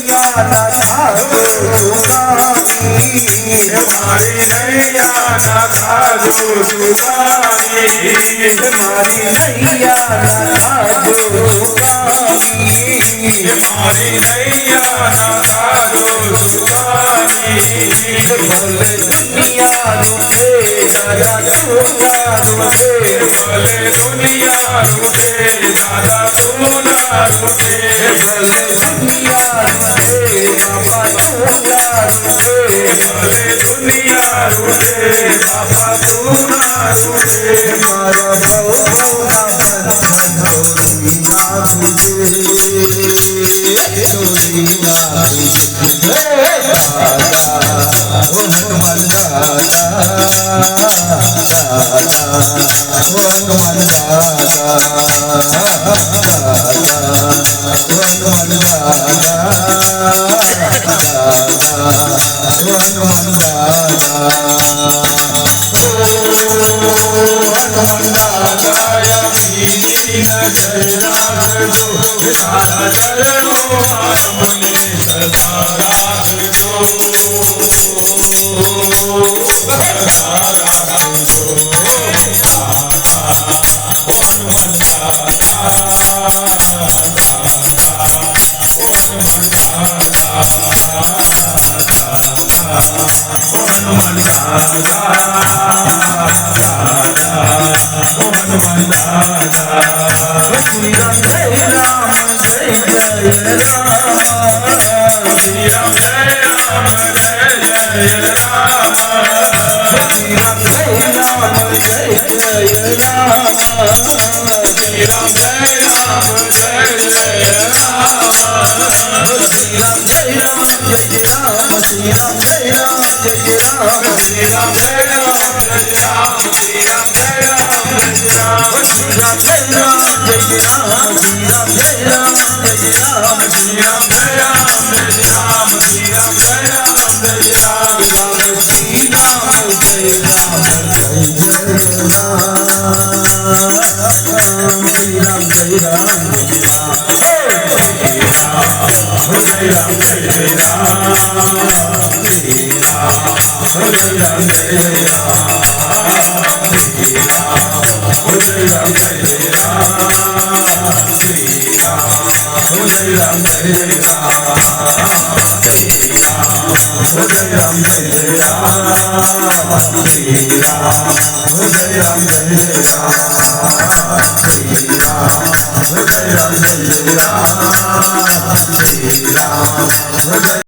नैया ना धारो जुगामी मारी नैया ना धारो जुगामी मारी नैया ना धारो जुगामी मारी नैया ना धारो जुगामी भले दुनिया रूठे दादा तू ना रूठे भले दुनिया रूठे दादा तू ना रूठे भले दुनिया रूठे बाबा तू ना रूठे भले दुनिया रूठे बाबा तू ना रूठे मारा प्रभु ना बंधन होली ना तुझे होली ना तुझे भगवान दादा भगवान दादा भगवान दादा भगवान दादा भगवान दादा जय राग जो सारा चरणों आनंद सदा राग जो श्री राम जय राम जय जय राम श्री राम जय राम जय जय राम श्री राम जय राम जय जय राम श्री राम जय राम जय जय राम श्री राम जय राम जय राम श्री राम जय राम जय राम श्री राम जय राम जय राम श्री राम जय राम जय राम श्री राम जय राम जय राम श्री राम जय राम जय राम श्री राम जय राम जय राम श्री राम जय राम जय राम श्री राम जय राम जय जय राम श्री राम जय राम जय राम जय राम जय राम जय राम